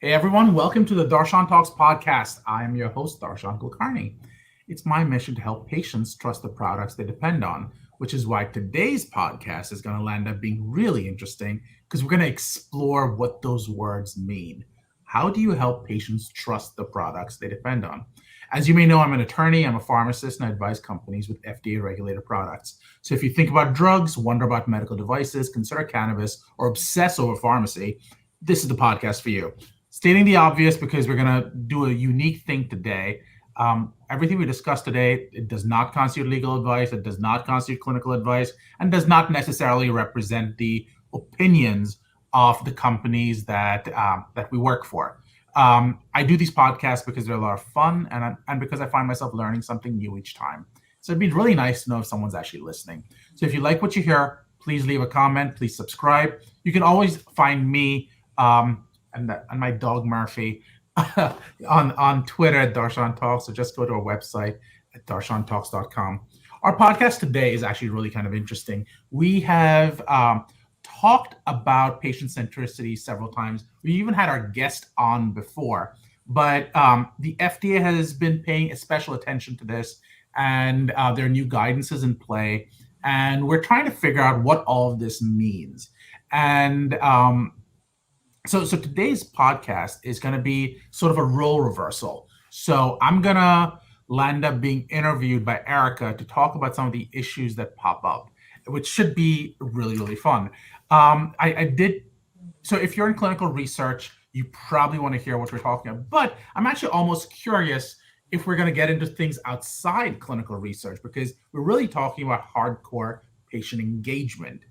Hey everyone, welcome to the Darshan Talks podcast. I am your host, Darshan Kulkarni. It's my mission to help patients trust the products they depend on, which is why today's podcast is going to land up being really interesting because we're going to explore what those words mean. How do you help patients trust the products they depend on? As you may know, I'm an attorney, I'm a pharmacist, and I advise companies with FDA-regulated products. So if you think about drugs, wonder about medical devices, consider cannabis, or obsess over pharmacy, this is the podcast for you. Stating the obvious because we're going to do a unique thing today. Everything we discussed today, it does not constitute legal advice, it does not constitute clinical advice, and does not necessarily represent the opinions of the companies that we work for. I do these podcasts because they're a lot of fun and because I find myself learning something new each time. So it'd be really nice to know if someone's actually listening. So if you like what you hear, please leave a comment, please subscribe. You can always find me and my dog Murphy on Twitter at Darshan Talks. So just go to our website at darshantalks.com. Our podcast today is actually really kind of interesting. We have talked about patient centricity several times. We even had our guest on before, but the FDA has been paying a special attention to this, and there are new guidances in play, and we're trying to figure out what all of this means. And So today's podcast is going to be sort of a role reversal. So I'm going to land up being interviewed by Erica to talk about some of the issues that pop up, which should be really, really fun. So if you're in clinical research, you probably want to hear what we're talking about. But I'm actually almost curious if we're going to get into things outside clinical research, because we're really talking about hardcore patient engagement.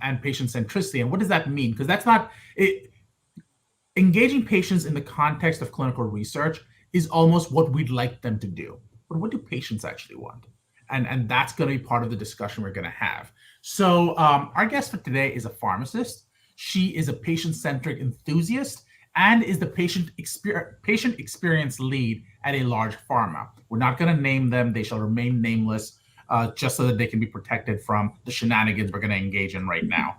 And patient centricity. And what does that mean? Because that's not it. Engaging patients in the context of clinical research is almost what we'd like them to do. But what do patients actually want? And that's going to be part of the discussion we're going to have. So our guest for today is a pharmacist. She is a patient-centric enthusiast and is the patient experience lead at a large pharma. We're not going to name them. They shall remain nameless. Just so that they can be protected from the shenanigans we're going to engage in right now.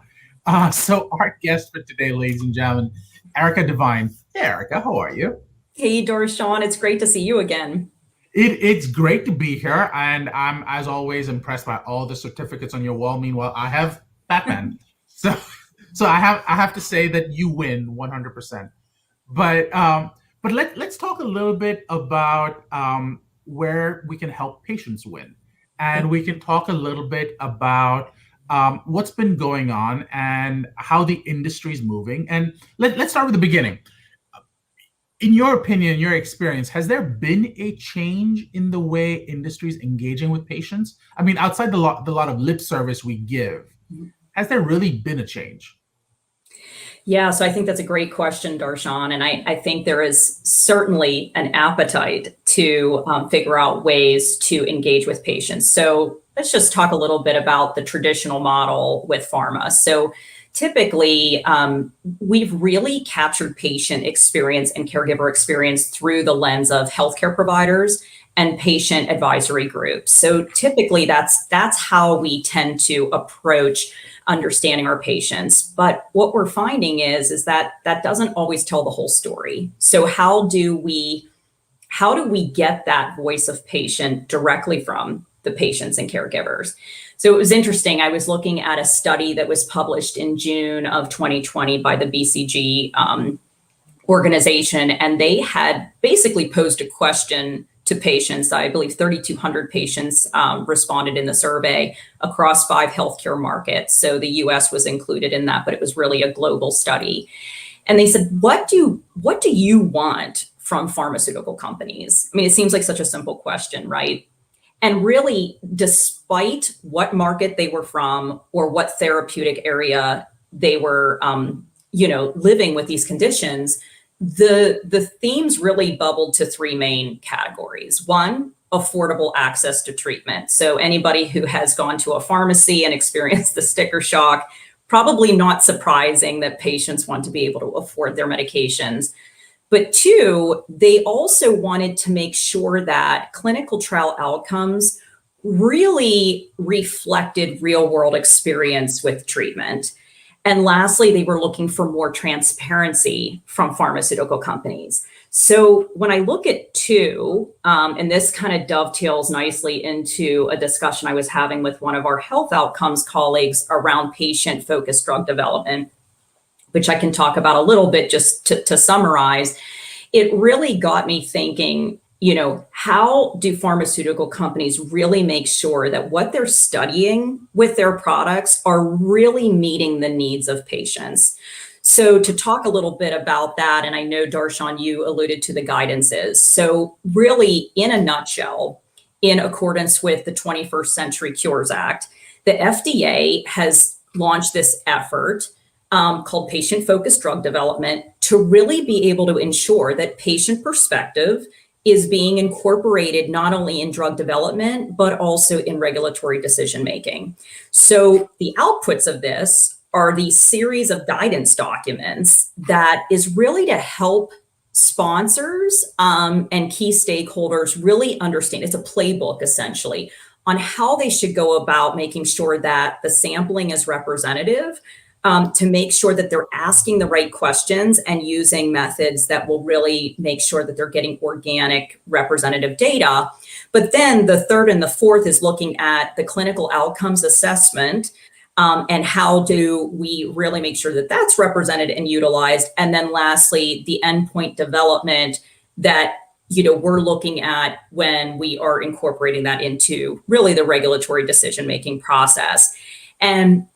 So our guest for today, ladies and gentlemen, Erica Devine. Hey, Erica, how are you? Hey, Darshan, it's great to see you again. It's great to be here, and I'm, as always, impressed by all the certificates on your wall. Meanwhile, I have Batman. so I have to say that you win 100%. But let's talk a little bit about where we can help patients win. And we can talk a little bit about what's been going on and how the industry is moving. And let's start with the beginning. In your opinion, your experience, has there been a change in the way industry is engaging with patients? I mean, outside the lot of lip service we give, has there really been a change? Yeah, so I think that's a great question, Darshan. And I think there is certainly an appetite to figure out ways to engage with patients. So let's just talk a little bit about the traditional model with pharma. So typically, we've really captured patient experience and caregiver experience through the lens of healthcare providers and patient advisory groups. So typically, that's how we tend to approach understanding our patients. But what we're finding is that doesn't always tell the whole story. So how do we get that voice of patient directly from the patients and caregivers? So it was interesting. I was looking at a study that was published in June of 2020 by the BCG organization, and they had basically posed a question to patients. I believe 3,200 patients responded in the survey across 5 healthcare markets. So the US was included in that, but it was really a global study. And they said, what do you want from pharmaceutical companies? I mean, it seems like such a simple question, right? And really, despite what market they were from or what therapeutic area they were, living with these conditions, the themes really bubbled to 3 main categories. One, affordable access to treatment. So anybody who has gone to a pharmacy and experienced the sticker shock, probably not surprising that patients want to be able to afford their medications. But 2, they also wanted to make sure that clinical trial outcomes really reflected real world experience with treatment. And lastly, they were looking for more transparency from pharmaceutical companies. So when I look at two, and this kind of dovetails nicely into a discussion I was having with one of our health outcomes colleagues around patient-focused drug development, which I can talk about a little bit just to summarize, it really got me thinking, how do pharmaceutical companies really make sure that what they're studying with their products are really meeting the needs of patients? So to talk a little bit about that, and I know, Darshan, you alluded to the guidances. So really, in a nutshell, in accordance with the 21st Century Cures Act, the FDA has launched this effort called patient-focused drug development to really be able to ensure that patient perspective is being incorporated not only in drug development, but also in regulatory decision-making. So the outputs of this are these series of guidance documents that is really to help sponsors and key stakeholders really understand. It's a playbook, essentially, on how they should go about making sure that the sampling is representative, to make sure that they're asking the right questions and using methods that will really make sure that they're getting organic representative data. But then the third and the fourth is looking at the clinical outcomes assessment, and how do we really make sure that that's represented and utilized. And then lastly, the endpoint development that we're looking at when we are incorporating that into really the regulatory decision-making process. And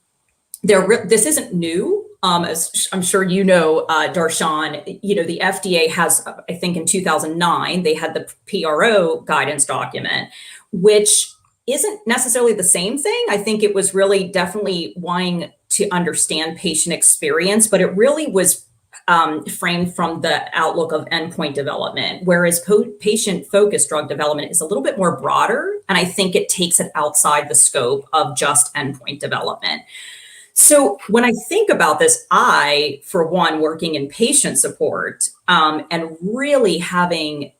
this isn't new. As I'm sure Darshan, the FDA has, I think in 2009, they had the PRO guidance document, which isn't necessarily the same thing. I think it was really definitely wanting to understand patient experience, but it really was framed from the outlook of endpoint development, whereas patient-focused drug development is a little bit more broader, and I think it takes it outside the scope of just endpoint development. So when I think about this, I, for one, working in patient support, and really having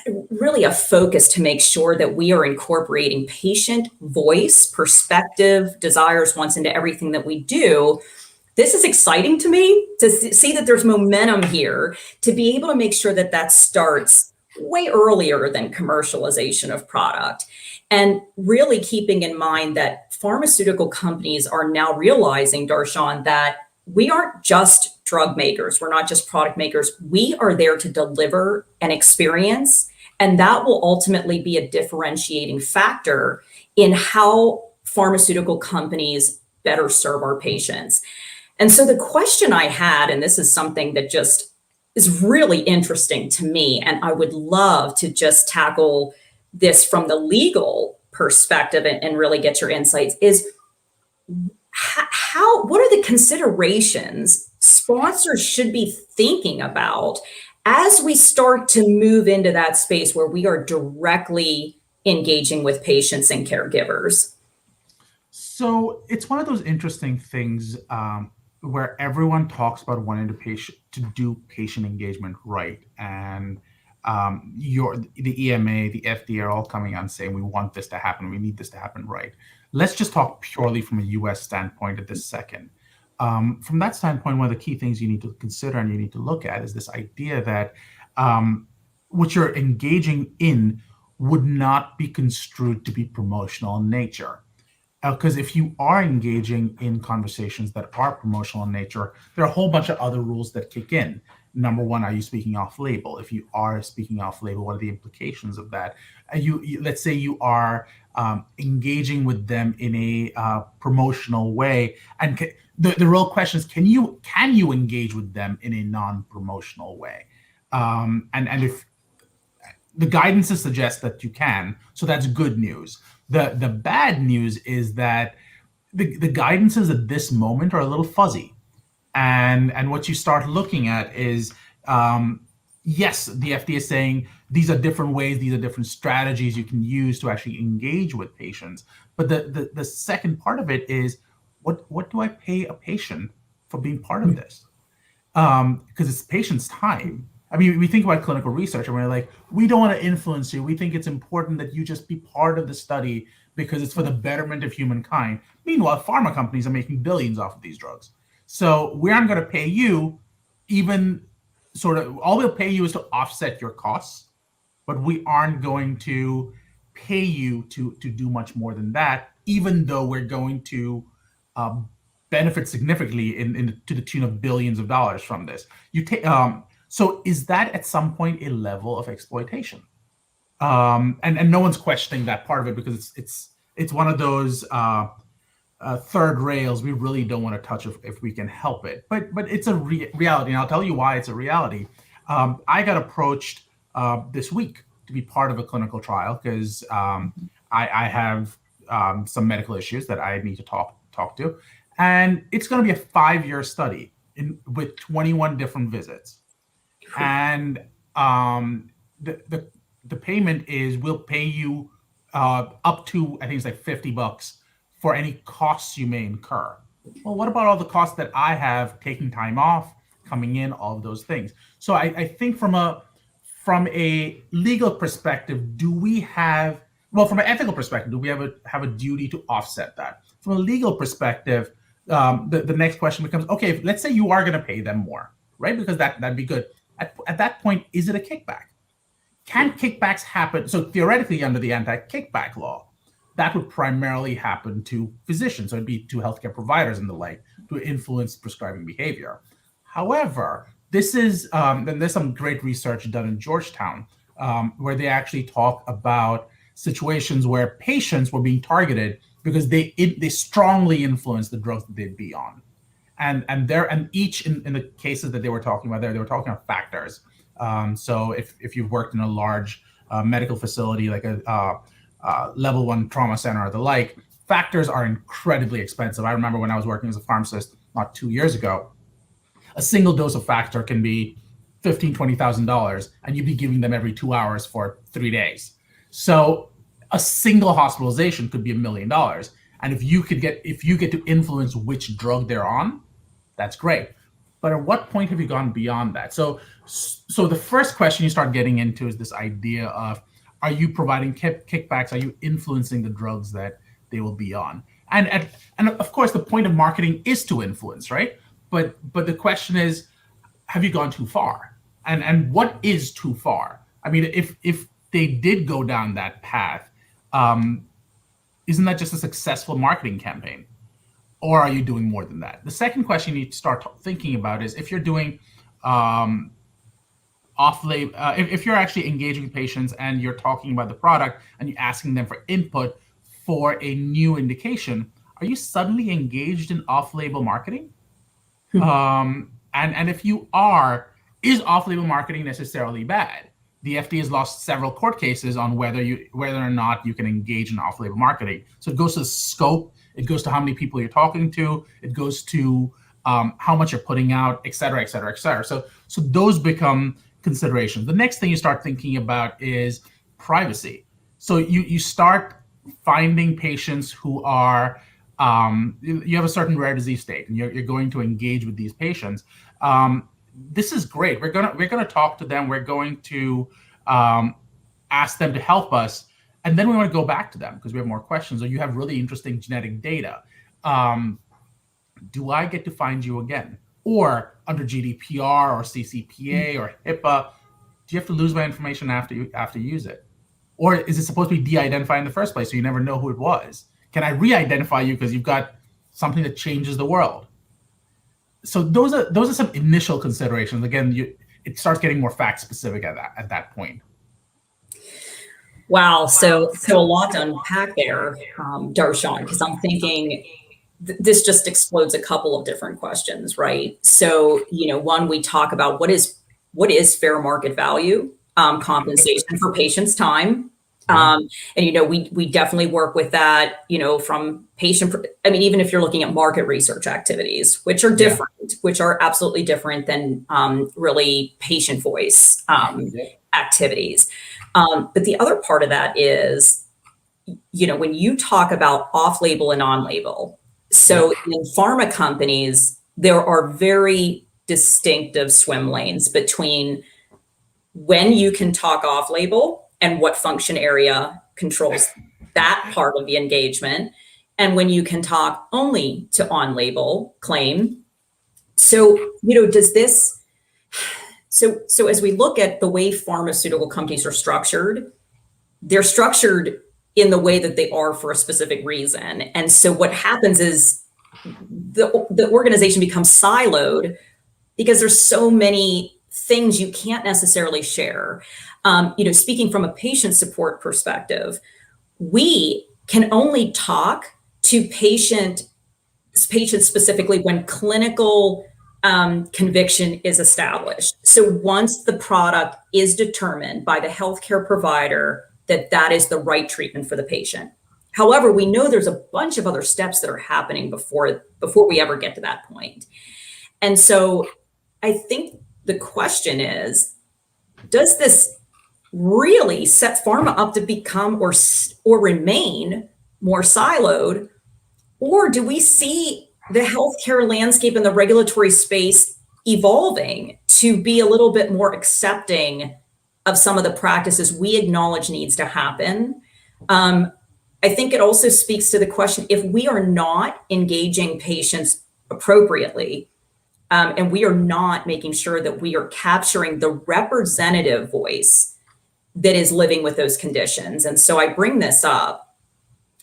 a focus to make sure that we are incorporating patient voice, perspective, desires, wants into everything that we do. This is exciting to me to see that there's momentum here to be able to make sure that that starts way earlier than commercialization of product. And really keeping in mind that pharmaceutical companies are now realizing, Darshan, that we aren't just drug makers. We're not just product makers. We are there to deliver an experience. And that will ultimately be a differentiating factor in how pharmaceutical companies better serve our patients. And so the question I had, and this is something that just is really interesting to me, and I would love to just tackle this from the legal perspective and really get your insights, is what are the considerations sponsors should be thinking about as we start to move into that space where we are directly engaging with patients and caregivers? So it's one of those interesting things where everyone talks about wanting to do patient engagement right, and the EMA, the FDA are all coming out and saying we want this to happen, we need this to happen right. Let's just talk purely from a U.S. standpoint at this second. From that standpoint, one of the key things you need to consider and you need to look at is this idea that what you're engaging in would not be construed to be promotional in nature. Because if you are engaging in conversations that are promotional in nature, there are a whole bunch of other rules that kick in. Number one, are you speaking off-label? If you are speaking off-label, what are the implications of that? Let's say you are engaging with them in a promotional way, and the real question is, can you engage with them in a non-promotional way? And if the guidances suggest that you can, so that's good news. The bad news is that the guidances at this moment are a little fuzzy. And what you start looking at is, yes, the FDA is saying these are different ways, these are different strategies you can use to actually engage with patients. But the second part of it is, what do I pay a patient for being part of this? Because it's patient's time. I mean, we think about clinical research and we're like, we don't want to influence you. We think it's important that you just be part of the study because it's for the betterment of humankind. Meanwhile, pharma companies are making billions off of these drugs. So we aren't going to pay you even sort of, all we'll pay you is to offset your costs, but we aren't going to pay you to do much more than that, even though we're going to um, benefit significantly to the tune of billions of dollars from this. So is that at some point a level of exploitation? And no one's questioning that part of it, because it's one of those third rails we really don't want to touch if we can help it. But it's a reality, and I'll tell you why it's a reality. I got approached this week to be part of a clinical trial because I have some medical issues that I need to talk to, and it's going to be a 5-year study with 21 different visits, and the payment is we'll pay you up to, I think it's like $50 for any costs you may incur. Well, what about all the costs that I have, taking time off, coming in, all of those things? So I think from a legal perspective, from an ethical perspective, do we have a duty to offset that? From a legal perspective, the next question becomes, okay, let's say you are going to pay them more, right? Because that'd be good. At that point, is it a kickback? Can kickbacks happen? So theoretically, under the anti-kickback law, that would primarily happen to physicians, so it'd be to healthcare providers and the like, to influence prescribing behavior. However, and there's some great research done in Georgetown where they actually talk about situations where patients were being targeted because they strongly influenced the drugs that they'd be on, and each in the cases that they were talking about there, they were talking about factors. So if you've worked in a large medical facility like a level 1 trauma center or the like, factors are incredibly expensive. I remember when I was working as a pharmacist not 2 years ago, a single dose of factor can be $15,000-$20,000, and you'd be giving them every 2 hours for 3 days. So a single hospitalization could be $1 million. And if you get to influence which drug they're on, that's great. But at what point have you gone beyond that? So the first question you start getting into is this idea of, are you providing kickbacks? Are you influencing the drugs that they will be on? And of course, the point of marketing is to influence, right? But the question is, have you gone too far? And what is too far? I mean, if they did go down that path, isn't that just a successful marketing campaign? Or are you doing more than that? The second question you need to start thinking about is, if you're doing Offlabel, if you're actually engaging patients and you're talking about the product and you're asking them for input for a new indication, are you suddenly engaged in off-label marketing? And if you are, is off-label marketing necessarily bad? The FDA has lost several court cases on whether or not you can engage in off-label marketing. So it goes to the scope, it goes to how many people you're talking to, it goes to how much you're putting out, et cetera, et cetera, et cetera. So those become considerations. The next thing you start thinking about is privacy. So you start finding patients who are, you have a certain rare disease state, and you're going to engage with these patients. This is great. We're gonna talk to them. We're going to ask them to help us, and then we want to go back to them because we have more questions. Or you have really interesting genetic data. Do I get to find you again? Or under GDPR or CCPA or HIPAA, do you have to lose my information after you use it? Or is it supposed to be de-identified in the first place so you never know who it was? Can I re-identify you because you've got something that changes the world? So those are some initial considerations. Again, it starts getting more fact specific at that point. Wow, so a lot to unpack there, Darshan, because I'm thinking this just explodes a couple of different questions, right? So, one, we talk about what is fair market value, compensation for patients' time. And, we definitely work with that, from even if you're looking at market research activities, which are different, which are absolutely different than really patient voice activities. But the other part of that is, when you talk about off-label and on-label, so in pharma companies, there are very distinctive swim lanes between when you can talk off-label and what function area controls that part of the engagement, and when you can talk only to on-label claim So, does this, so as we look at the way pharmaceutical companies are structured, they're structured in the way that they are for a specific reason. And so what happens is the organization becomes siloed because there's so many things you can't necessarily share. Speaking from a patient support perspective, we can only talk to patients specifically when clinical conviction is established. So once the product is determined by the healthcare provider that is the right treatment for the patient. However, we know there's a bunch of other steps that are happening before we ever get to that point. And so I think the question is, does this really set pharma up to become or remain more siloed? Or do we see the healthcare landscape and the regulatory space evolving to be a little bit more accepting of some of the practices we acknowledge needs to happen? I think it also speaks to the question, if we are not engaging patients appropriately, and we are not making sure that we are capturing the representative voice that is living with those conditions. And so I bring this up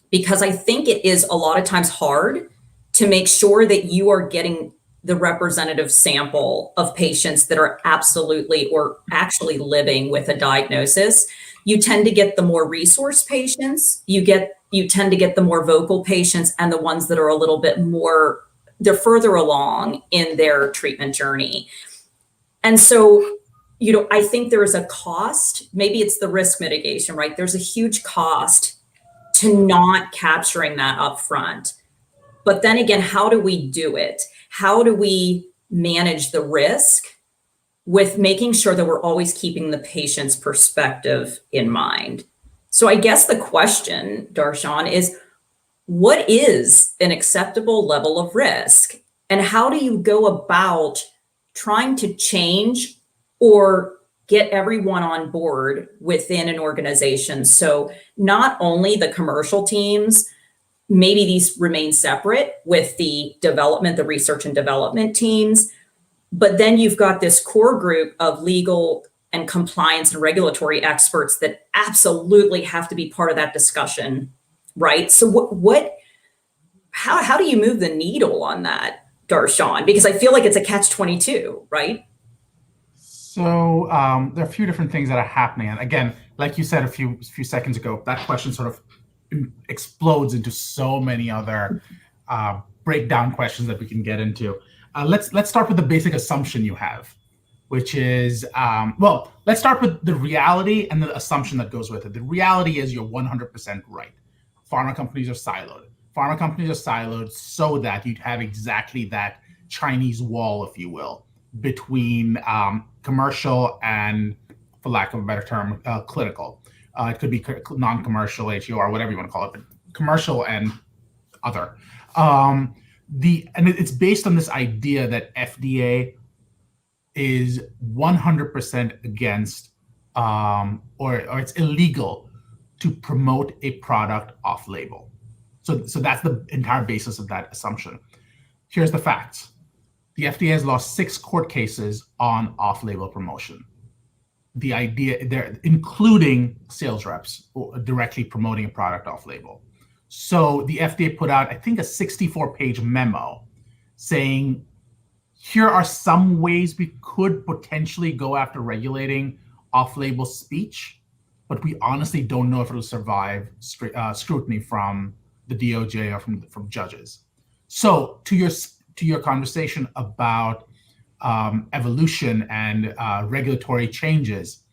because I think it is a lot of times hard to make sure that you are getting the representative sample of patients that are absolutely or actually living with a diagnosis. You tend to get the more resource patients, you tend to get the more vocal patients, and the ones that are a little bit more, they're further along in their treatment journey. And so, I think there is a cost, maybe it's the risk mitigation, right? There's a huge cost to not capturing that upfront. But then again, how do we do it? How do we manage the risk with making sure that we're always keeping the patient's perspective in mind? So I guess the question, Darshan, is what is an acceptable level of risk? And how do you go about trying to change or get everyone on board within an organization? So not only the commercial teams, maybe these remain separate with the research and development teams, but then you've got this core group of legal and compliance and regulatory experts that absolutely have to be part of that discussion, right? So how do you move the needle on that, Darshan? Because I feel like it's a catch-22, right? So there are a few different things that are happening. And again, like you said a few seconds ago, that question sort of explodes into so many other breakdown questions that we can get into. Let's start with the basic assumption you have, which is, let's start with the reality and the assumption that goes with it. The reality is you're 100% right. Pharma companies are siloed. Pharma companies are siloed so that you'd have exactly that Chinese wall, if you will, between commercial and, for lack of a better term, clinical. It could be non-commercial, HEOR, whatever you want to call it, but commercial and other. And it's based on this idea that FDA is 100% against, or it's illegal to promote a product off-label. So that's the entire basis of that assumption. Here's the facts. The FDA has lost 6 court cases on off-label promotion. The idea there, including sales reps directly promoting a product off-label. So the FDA put out, I think, a 64-page memo saying, here are some ways we could potentially go after regulating off-label speech, but we honestly don't know if it'll survive scrutiny from the DOJ or from judges. So to your conversation about evolution and regulatory changes,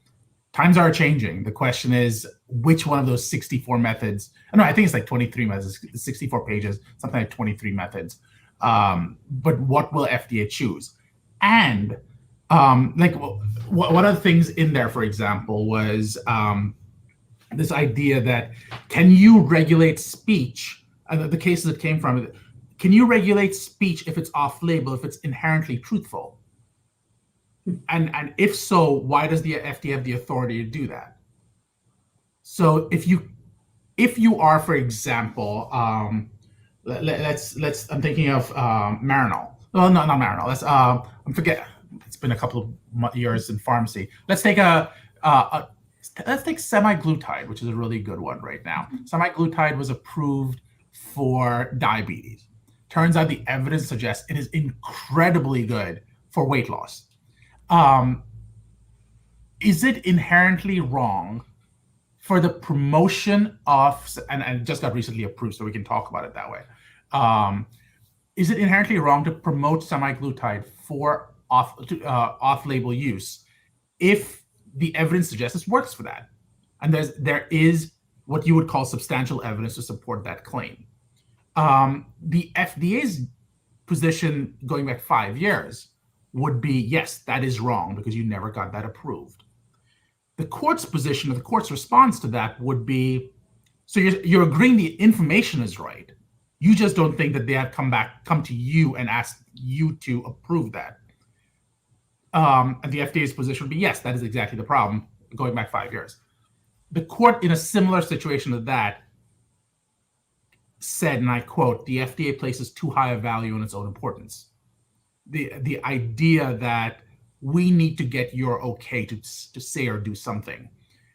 times are changing. The question is, which one of those 64 methods, no, I think it's like 23 methods, 64 pages, something like 23 methods. But what will FDA choose? And one of the things in there, for example, was this idea that can you regulate speech? The cases that came from it, can you regulate speech if it's off-label, if it's inherently truthful? And if so, why does the FDA have the authority to do that? So if you are, for example, I'm thinking of Marinol. Well, no, not Marinol. Let's I forget. It's been a couple of years in pharmacy. Let's take let's take semaglutide, which is a really good one right now. Semaglutide was approved for diabetes. Turns out the evidence suggests it is incredibly good for weight loss. Um, is it inherently wrong for the promotion of, and it just got recently approved, so we can talk about it that way. Is it inherently wrong to promote semaglutide for off-label use if the evidence suggests this works for that? And there is what you would call substantial evidence to support that claim. The FDA's position going back 5 years would be, yes, that is wrong because you never got that approved. The court's position or the court's response to that would be, so you're agreeing the information is right. You just don't think that they have come to you and asked you to approve that. And the FDA's position would be, yes, that is exactly the problem, going back 5 years. The court, in a similar situation to that, said, and I quote, the FDA places too high a value on its own importance. The idea that we need to get your okay to say or do something.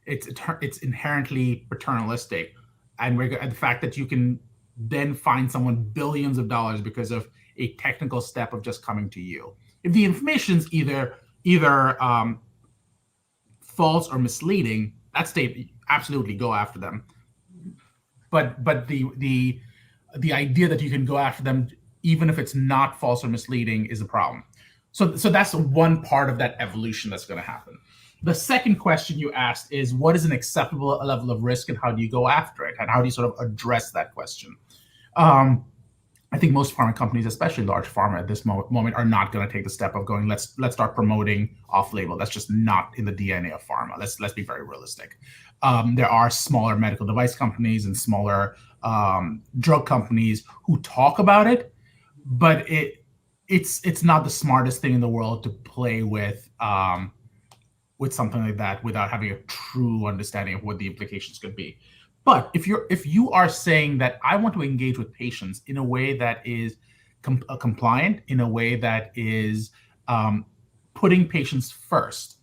It's inherently paternalistic. And the fact that you can then find someone billions of dollars because of a technical step of just coming to you. If the information's either false or misleading, that state absolutely go after them. But the idea that you can go after them even if it's not false or misleading is a problem. So that's one part of that evolution that's going to happen. The second question you asked is, what is an acceptable level of risk and how do you go after it? And how do you sort of address that question? I think most pharma companies, especially large pharma at this moment, are not going to take the step of going, let's start promoting off-label. That's just not in the DNA of pharma. Let's be very realistic. There are smaller medical device companies and smaller drug companies who talk about it, but it's not the smartest thing in the world to play with something like that without having a true understanding of what the implications could be. But if you are saying that I want to engage with patients in a way that is compliant, in a way that is putting patients first,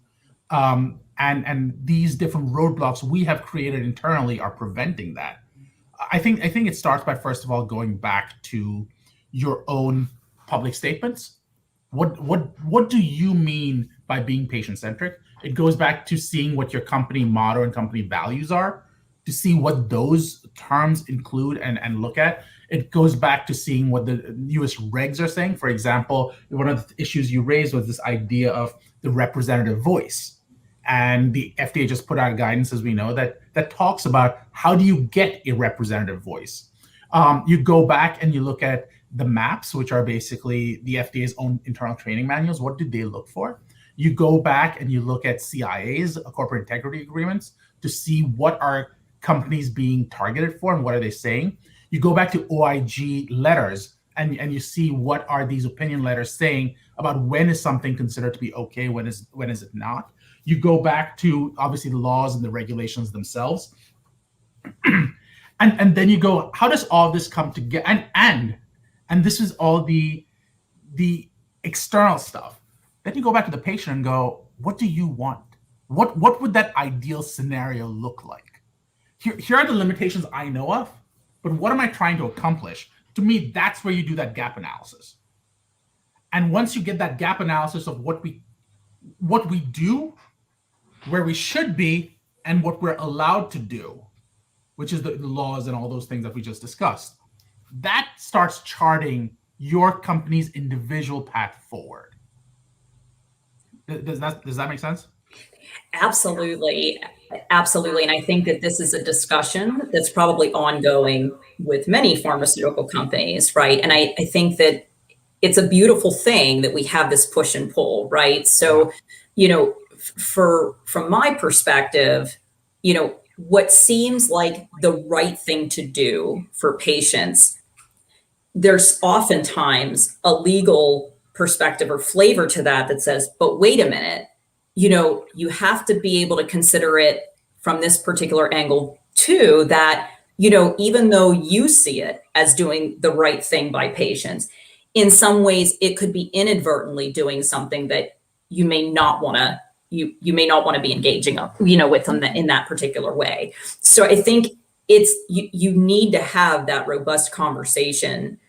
and these different roadblocks we have created internally are preventing that, I think it starts by, first of all, going back to your own public statements. What do you mean by being patient-centric? It goes back to seeing what your company motto and company values are, to see what those terms include and look at. It goes back to seeing what the US regs are saying. For example, one of the issues you raised was this idea of the representative voice. And the FDA just put out guidance, as we know, that talks about how do you get a representative voice. You go back and you look at the MAPs, which are basically the FDA's own internal training manuals. What did they look for? You go back and you look at CIAs, corporate integrity agreements, to see what are companies being targeted for and what are they saying. You go back to OIG letters and you see what are these opinion letters saying about when is something considered to be okay, when is it not. You go back to obviously the laws and the regulations themselves. and then you go, how does all this come together? And this is all the external stuff. Then you go back to the patient and go, what do you want? What would that ideal scenario look like? Here are the limitations I know of, but what am I trying to accomplish? To me, that's where you do that gap analysis. And once you get that gap analysis of what we do, where we should be, and what we're allowed to do, which is the laws and all those things that we just discussed, that starts charting your company's individual path forward. Does that make sense? Absolutely. And I think that this is a discussion that's probably ongoing with many pharmaceutical companies, right? And I think that it's a beautiful thing that we have this push and pull, right? So, from my perspective, what seems like the right thing to do for patients, there's oftentimes a legal perspective or flavor to that says, but wait a minute, you have to be able to consider it from this particular angle too, that, even though you see it as doing the right thing by patients, in some ways it could be inadvertently doing something that you may not want to you may not want to be engaging with them in that particular way. So I think it's you need to have that robust conversation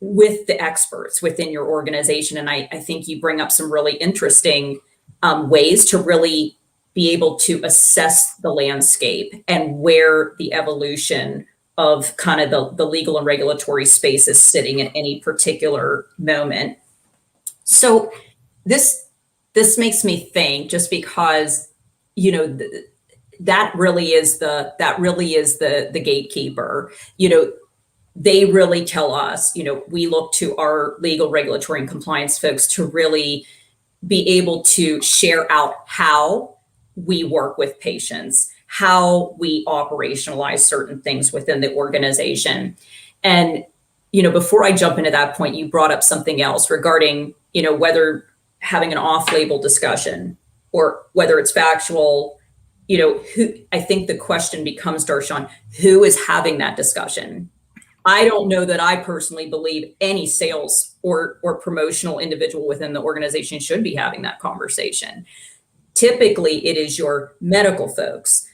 with the experts within your organization. And I think you bring up some really interesting ways to really be able to assess the landscape and where the evolution of kind of the legal and regulatory space is sitting at any particular moment. So this makes me think, just because that really is the gatekeeper. They really tell us, we look to our legal, regulatory, and compliance folks to really be able to share out how we work with patients, how we operationalize certain things within the organization. And, before I jump into that point, you brought up something else regarding, whether having an off-label discussion or whether it's factual, who, I think the question becomes, Darshan, who is having that discussion? I don't know that I personally believe any sales or promotional individual within the organization should be having that conversation. Typically, it is your medical folks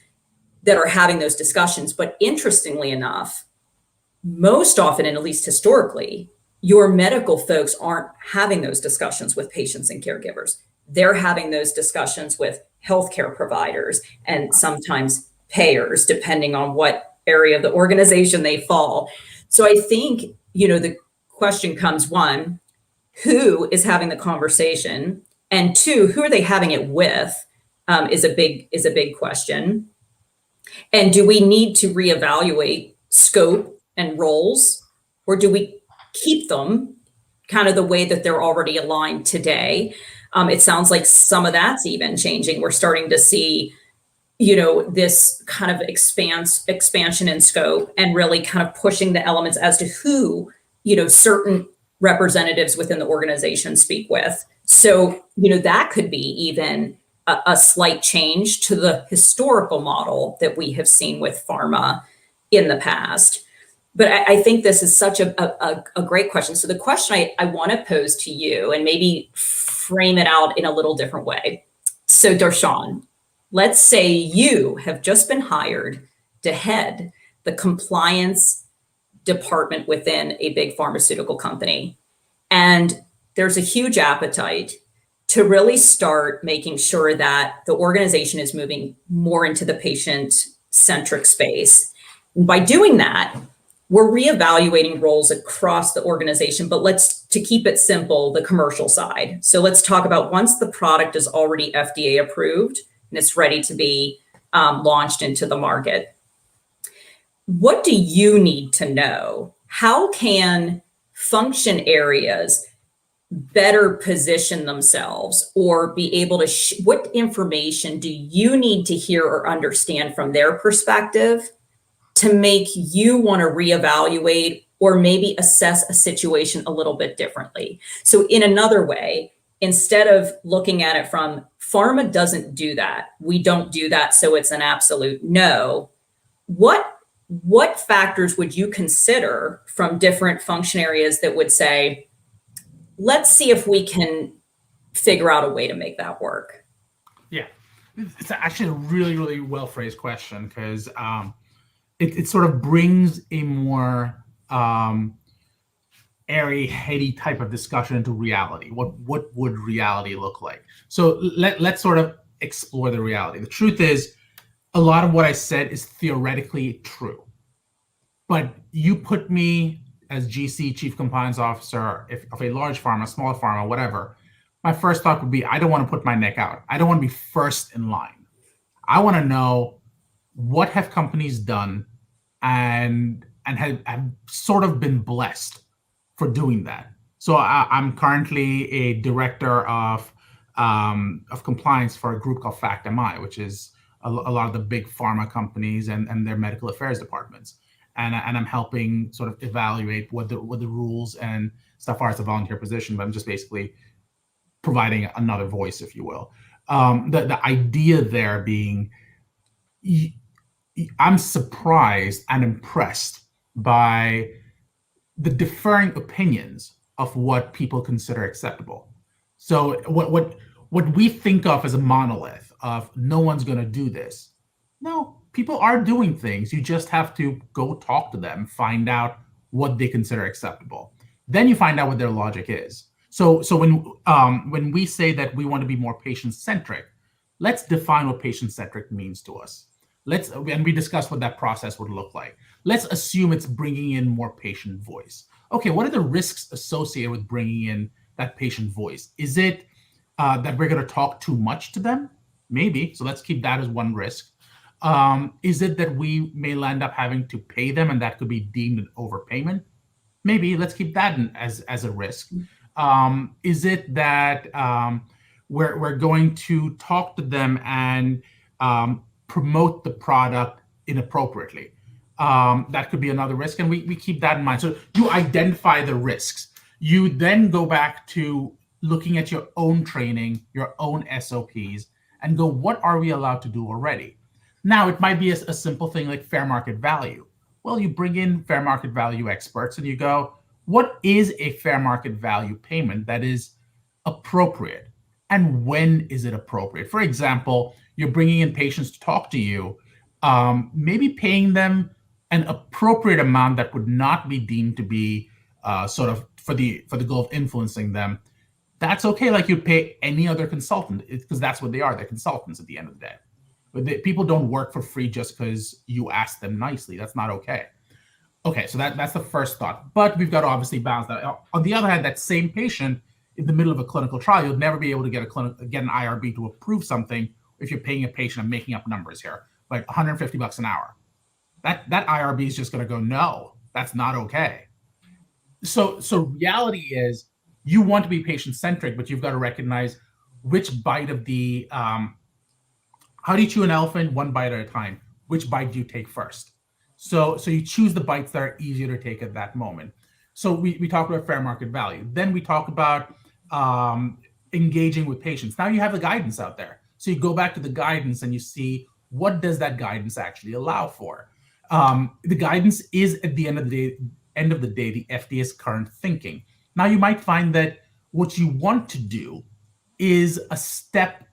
that are having those discussions. But interestingly enough, most often, and at least historically, your medical folks aren't having those discussions with patients and caregivers. They're having those discussions with healthcare providers and sometimes payers, depending on what area of the organization they fall. So I think, the question comes, one, who is having the conversation? And two, who are they having it with? Is a big question. And do we need to reevaluate scope and roles, or do we keep them kind of the way that they're already aligned today? It sounds like some of that's even changing. We're starting to see, this kind of expansion in scope, and really kind of pushing the elements as to who, certain representatives within the organization speak with. So, that could be even a slight change to the historical model that we have seen with pharma in the past. But I think this is such a great question. So the question I want to pose to you, and maybe frame it out in a little different way. So Darshan, let's say you have just been hired to head the compliance department within a big pharmaceutical company. And there's a huge appetite to really start making sure that the organization is moving more into the patient-centric space. And by doing that, we're reevaluating roles across the organization, but to keep it simple, the commercial side. So let's talk about, once the product is already FDA approved and it's ready to be launched into the market, what do you need to know? How can function areas better position themselves, or be able to, what information do you need to hear or understand from their perspective to make you want to reevaluate or maybe assess a situation a little bit differently? So in another way, instead of looking at it from pharma doesn't do that, we don't do that, so it's an absolute no, what factors would you consider from different function areas that would say, let's see if we can figure out a way to make that work? Yeah, it's actually a really, really well phrased question, because it sort of brings a more airy, heady type of discussion into reality. What would reality look like? So let's sort of explore the reality. The truth is, a lot of what I said is theoretically true. But you put me as GC, Chief Compliance Officer, of a large pharma, small pharma, whatever, my first thought would be, I don't want to put my neck out. I don't want to be first in line. I want to know, what have companies done and have sort of been blessed for doing that. So I'm currently a director of compliance for a group called FactMI, which is a lot of the big pharma companies and their medical affairs departments. And I'm helping sort of evaluate what the rules and stuff are. It's a volunteer position, but I'm just basically providing another voice, if you will. The idea there being, I'm surprised and impressed by the differing opinions of what people consider acceptable. So what we think of as a monolith of no one's going to do this. No, people are doing things. You just have to go talk to them, find out what they consider acceptable. Then you find out what their logic is. So when we say that we want to be more patient-centric, let's define what patient-centric means to us. And we discuss what that process would look like. Let's assume it's bringing in more patient voice. Okay, what are the risks associated with bringing in that patient voice? Is it that we're going to talk too much to them? Maybe. So let's keep that as one risk. Is it that we may end up having to pay them and that could be deemed an overpayment? Maybe. Let's keep that as a risk. Is it that we're going to talk to them and promote the product inappropriately? That could be another risk, and we keep that in mind. So you identify the risks. You then go back to looking at your own training, your own SOPs, and go, what are we allowed to do already? Now, it might be a simple thing like fair market value. Well, you bring in fair market value experts and you go, what is a fair market value payment that is appropriate? And when is it appropriate? For example, you're bringing in patients to talk to you, maybe paying them an appropriate amount that would not be deemed to be sort of for the goal of influencing them. That's okay, like you'd pay any other consultant, because that's what they are. They're consultants at the end of the day. But people don't work for free just because you ask them nicely. That's not okay. Okay, so that's the first thought. But we've got to obviously balance that. On the other hand, that same patient in the middle of a clinical trial, you'll never be able to get an IRB to approve something if you're paying a patient. I'm making up numbers here, like $150 an hour. That IRB is just going to go, no, that's not okay. So reality is you want to be patient-centric, but you've got to recognize which bite of the how do you chew an elephant? One bite at a time. Which bite do you take first? So you choose the bites that are easier to take at that moment. So we talk about fair market value. Then we talk about engaging with patients. Now you have the guidance out there. So you go back to the guidance and you see, what does that guidance actually allow for? The guidance is at the end of the day, the FDA's current thinking. Now you might find that what you want to do is a step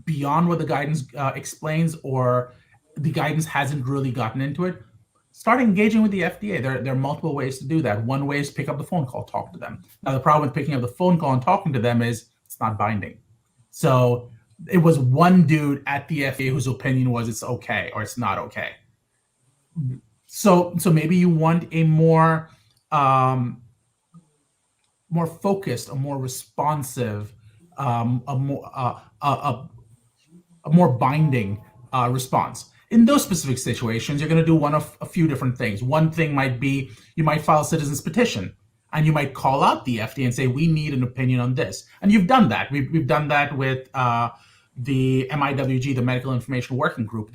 beyond what the guidance explains, or the guidance hasn't really gotten into it. Start engaging with the FDA. There are multiple ways to do that. One way is pick up the phone call, talk to them. Now, the problem with picking up the phone call and talking to them is it's not binding. So it was one dude at the FDA whose opinion was it's okay or it's not okay. So maybe you want a more focused, a more responsive, a more binding response. In those specific situations, you're going to do one of a few different things. One thing might be you might file a citizen's petition, and you might call out the FDA and say, we need an opinion on this. And you've done that. We've done that with the MIWG, the Medical Information Working Group.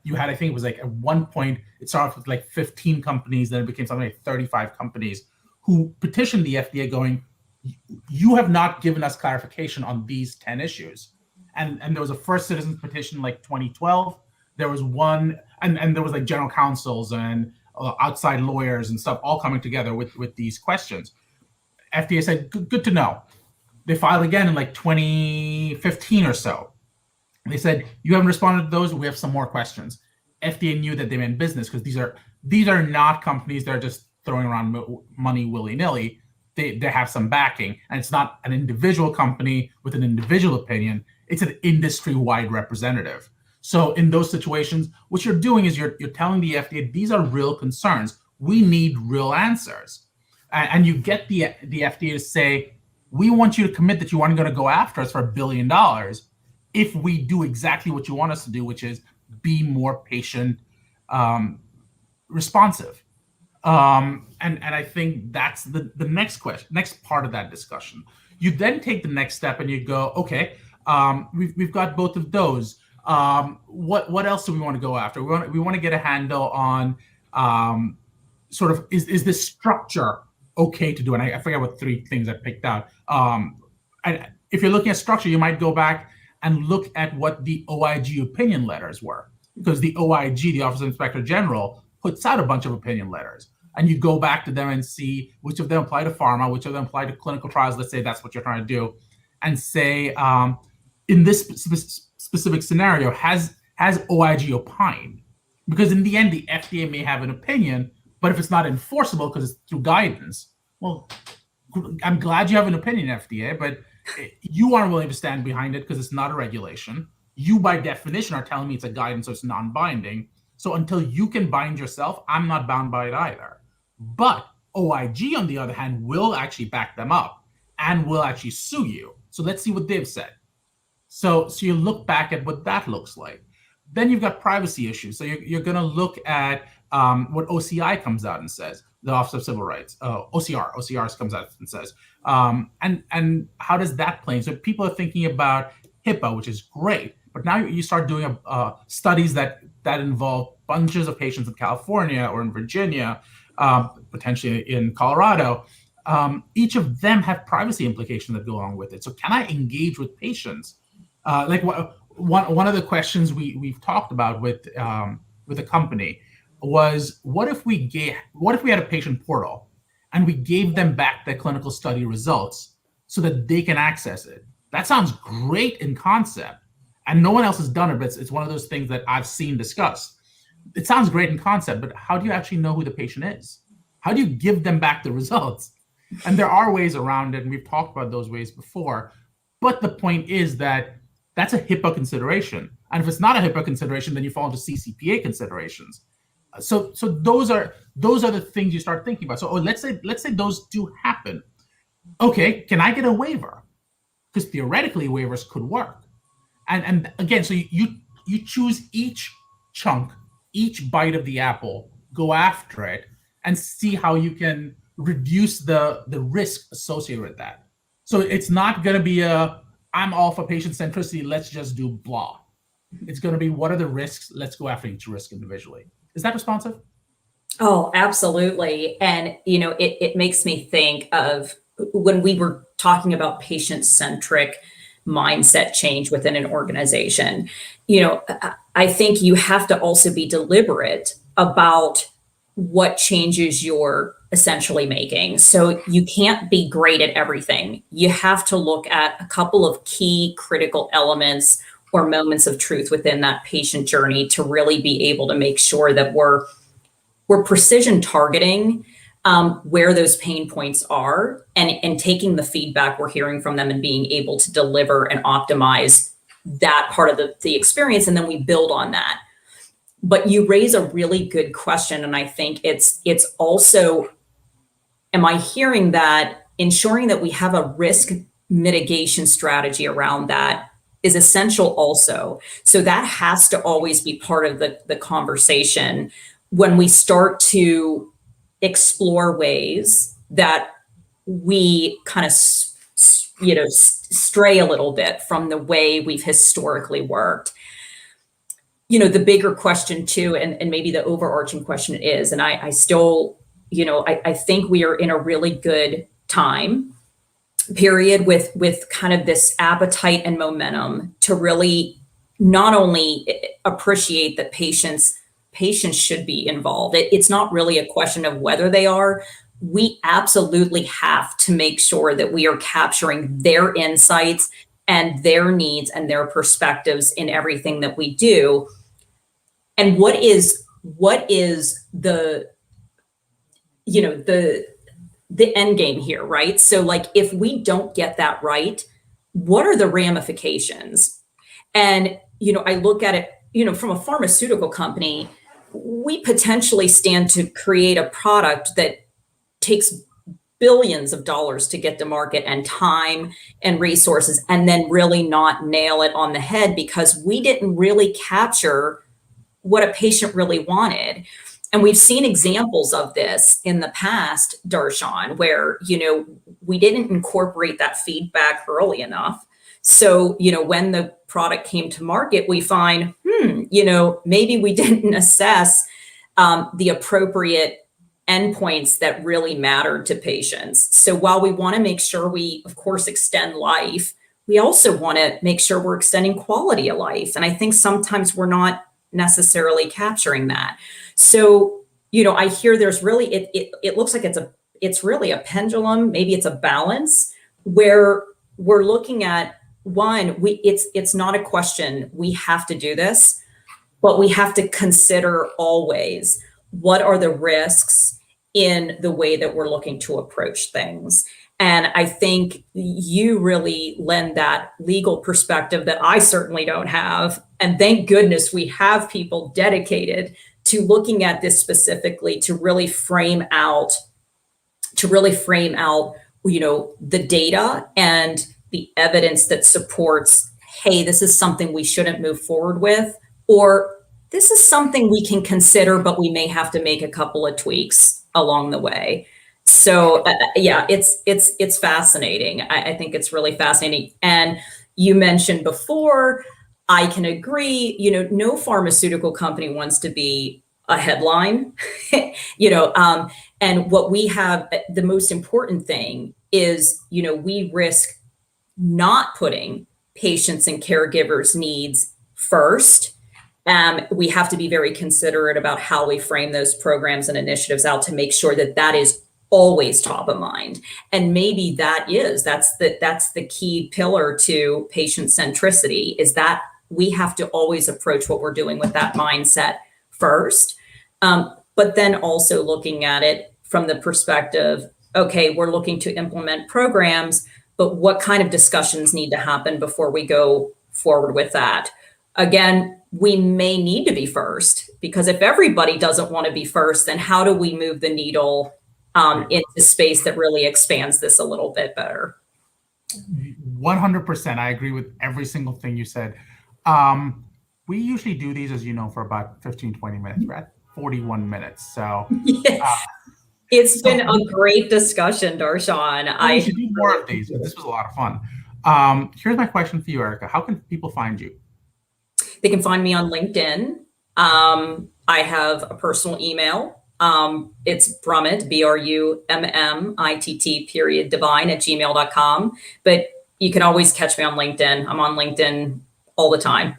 You had, I think it was like at one point, it started with like 15 companies, then it became something like 35 companies who petitioned the FDA going, you have not given us clarification on these 10 issues. And there was a first citizen's petition like 2012. There was one, and there was like general counsels and outside lawyers and stuff all coming together with these questions. FDA said, good to know. They filed again in like 2015 or so. They said, you haven't responded to those. We have some more questions. FDA knew that they meant business, because these are not companies that are just throwing around money willy-nilly. They have some backing, and it's not an individual company with an individual opinion. It's an industry-wide representative. So in those situations, what you're doing is you're telling the FDA, these are real concerns. We need real answers. And you get the FDA to say, we want you to commit that you aren't going to go after us for $1 billion if we do exactly what you want us to do, which is be more patient responsive. And I think that's the next question, next part of that discussion. You then take the next step and you go, okay, we've got both of those. What else do we want to go after? We want to get a handle on sort of is this structure okay to do? And I forget what 3 things I picked out. And if you're looking at structure, you might go back and look at what the OIG opinion letters were, because the OIG, the Office of Inspector General, puts out a bunch of opinion letters. and you go back to them and see which of them apply to pharma, which of them apply to clinical trials. Let's say that's what you're trying to do, and say, in this specific scenario, has OIG opined? Because in the end, the FDA may have an opinion, but if it's not enforceable because it's through guidance, well, I'm glad you have an opinion, FDA, but you aren't willing to stand behind it because it's not a regulation. You, by definition, are telling me it's a guidance, so it's non-binding. So until you can bind yourself, I'm not bound by it either. But OIG, on the other hand, will actually back them up and will actually sue you. So let's see what they've said. So you look back at what that looks like. Then you've got privacy issues. So you're going to look at what OCI comes out and says, the Office of Civil Rights, OCR comes out and says, and how does that play? So people are thinking about HIPAA, which is great, but now you start doing studies that involve bunches of patients in California or in Virginia, potentially in Colorado. Each of them have privacy implications that go along with it. So can I engage with patients? One of the questions we've talked about with a company was, what if we had a patient portal and we gave them back their clinical study results so that they can access it? That sounds great in concept, and no one else has done it, but it's one of those things that I've seen discussed. It sounds great in concept, but how do you actually know who the patient is? How do you give them back the results? And there are ways around it, and we've talked about those ways before. But the point is that that's a HIPAA consideration. And if it's not a HIPAA consideration, then you fall into CCPA considerations. So those are the things you start thinking about. So let's say those do happen. Okay, can I get a waiver? Because theoretically waivers could work. And again, so you choose each chunk, each bite of the apple, go after it, and see how you can reduce the risk associated with that. So it's not going to be I'm all for patient centricity, let's just do blah. It's going to be, what are the risks? Let's go after each risk individually. Is that responsive? Oh, absolutely. And, it makes me think of when we were talking about patient-centric mindset change within an organization. I think you have to also be deliberate about what changes you're essentially making. So you can't be great at everything. You have to look at a couple of key critical elements or moments of truth within that patient journey to really be able to make sure that we're precision targeting where those pain points are, and taking the feedback we're hearing from them and being able to deliver and optimize that part of the experience, and then we build on that. But you raise a really good question, and I think it's also, am I hearing that ensuring that we have a risk mitigation strategy around that is essential also. So that has to always be part of the conversation when we start to explore ways that we kind of stray a little bit from the way we've historically worked. The bigger question too, and maybe the overarching question is, and I still, I think we are in a really good time period with kind of this appetite and momentum to really not only appreciate that patients should be involved. It's not really a question of whether they are. We absolutely have to make sure that we are capturing their insights and their needs and their perspectives in everything that we do. And what is the end game here, right? So like, if we don't get that right, what are the ramifications? And, I look at it, from a pharmaceutical company, we potentially stand to create a product that takes billions of dollars to get to market, and time and resources, and then really not nail it on the head because we didn't really capture what a patient really wanted. And we've seen examples of this in the past, Darshan, where, we didn't incorporate that feedback early enough. So, when the product came to market, we find, maybe we didn't assess the appropriate endpoints that really mattered to patients. So while we want to make sure we, of course, extend life, we also want to make sure we're extending quality of life. And I think sometimes we're not necessarily capturing that. So, I hear there's really, it looks like it's really a pendulum. Maybe it's a balance where we're looking at one, it's not a question. We have to do this, but we have to consider always what are the risks in the way that we're looking to approach things. And I think you really lend that legal perspective that I certainly don't have. And thank goodness we have people dedicated to looking at this specifically to really frame out, the data and the evidence that supports, hey, this is something we shouldn't move forward with, or this is something we can consider, but we may have to make a couple of tweaks along the way. So yeah, it's fascinating. I think it's really fascinating. And you mentioned before, I can agree, no pharmaceutical company wants to be a headline, and what we have, the most important thing is, we risk not putting patients and caregivers' needs first. We have to be very considerate about how we frame those programs and initiatives out to make sure that that is always top of mind. And maybe that's the key pillar to patient centricity, is that we have to always approach what we're doing with that mindset first. But then also looking at it from the perspective, okay, we're looking to implement programs, but what kind of discussions need to happen before we go forward with that? Again, we may need to be first, because if everybody doesn't want to be first, then how do we move the needle into space that really expands this a little bit better? 100%. I agree with every single thing you said. We usually do these, as you know, for about 15, 20 minutes. We're at 41 minutes. So it's been a great discussion, Darshan. We should do more of these, but this was a lot of fun. Here's my question for you, Erica. How can people find you? They can find me on LinkedIn. I have a personal email. It's Brummett, BRUMMITT Devine @gmail.com. But you can always catch me on LinkedIn. I'm on LinkedIn all the time.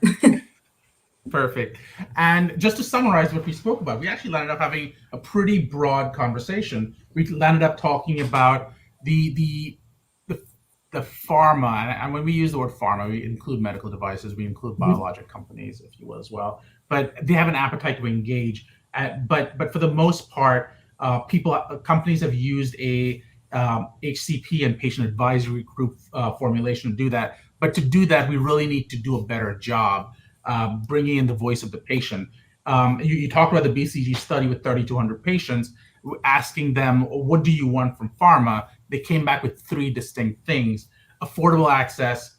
Perfect. And just to summarize what we spoke about, we actually landed up having a pretty broad conversation. We landed up talking about the pharma, and when we use the word pharma, we include medical devices, we include biologic companies, if you will, as well. But they have an appetite to engage. But for the most part, companies have used a HCP and patient advisory group formulation to do that. But to do that, we really need to do a better job bringing in the voice of the patient. You talked about the BCG study with 3,200 patients, asking them, what do you want from pharma? They came back with 3 distinct things: affordable access,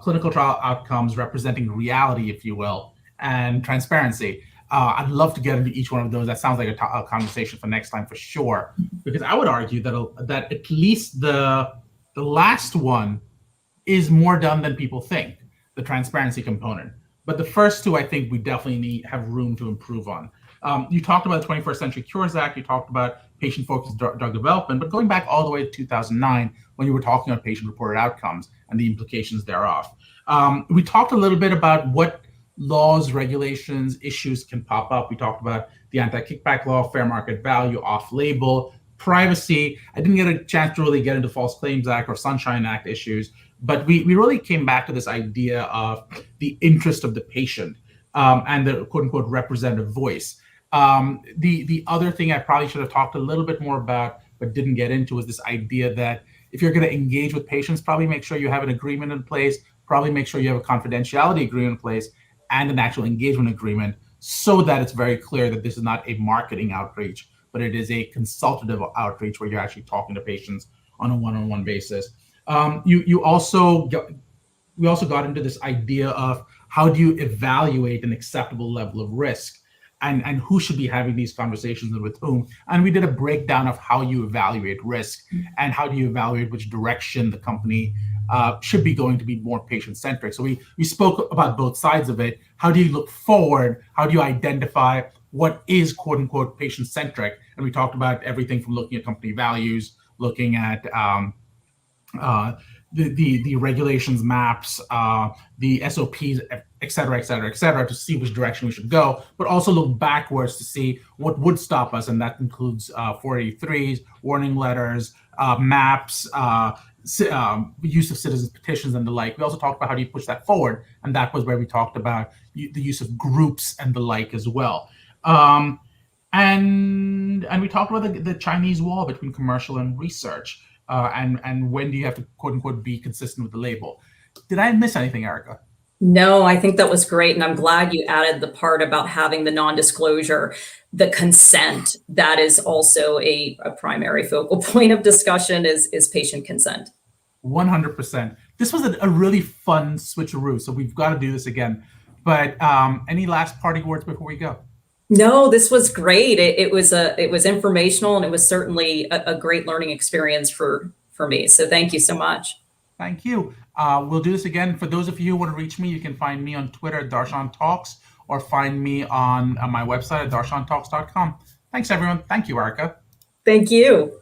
clinical trial outcomes representing reality, if you will, and transparency. I'd love to get into each one of those. That sounds like a conversation for next time for sure, because I would argue that at least the last one is more done than people think, the transparency component. But the first 2, I think we definitely have room to improve on. You talked about the 21st Century Cures Act, you talked about patient-focused drug development, but going back all the way to 2009, when you were talking about patient-reported outcomes and the implications thereof. We talked a little bit about what laws, regulations, issues can pop up. We talked about the anti-kickback law, fair market value, off-label, privacy. I didn't get a chance to really get into False Claims Act or Sunshine Act issues, but we really came back to this idea of the interest of the patient and the quote-unquote representative voice. The other thing I probably should have talked a little bit more about, but didn't get into, was this idea that if you're going to engage with patients, probably make sure you have an agreement in place, probably make sure you have a confidentiality agreement in place and an actual engagement agreement, so that it's very clear that this is not a marketing outreach, but it is a consultative outreach where you're actually talking to patients on a one-on-one basis. We also got into this idea of how do you evaluate an acceptable level of risk, and who should be having these conversations and with whom. And we did a breakdown of how you evaluate risk and how do you evaluate which direction the company should be going to be more patient-centric. So we spoke about both sides of it. How do you look forward? How do you identify what is quote-unquote patient-centric? And we talked about everything from looking at company values, looking at the regulations maps, the SOPs, et cetera, et cetera, et cetera, to see which direction we should go, but also look backwards to see what would stop us. And that includes 483s, warning letters, maps, use of citizens petitions and the like. We also talked about how do you push that forward. And that was where we talked about the use of groups and the like as well. And we talked about the Chinese wall between commercial and research, and when do you have to quote unquote be consistent with the label. Did I miss anything, Erica? No, I think that was great. And I'm glad you added the part about having the non-disclosure, the consent. That is also a primary focal point of discussion is patient consent. 100%. This was a really fun switcheroo, so we've got to do this again. But any last parting words before we go? No, this was great. It was informational, and it was certainly a great learning experience for me. So thank you so much. Thank you. We'll do this again. For those of you who want to reach me, you can find me on Twitter at Darshan Talks, or find me on my website at darshantalks.com. Thanks, everyone. Thank you, Erica. Thank you.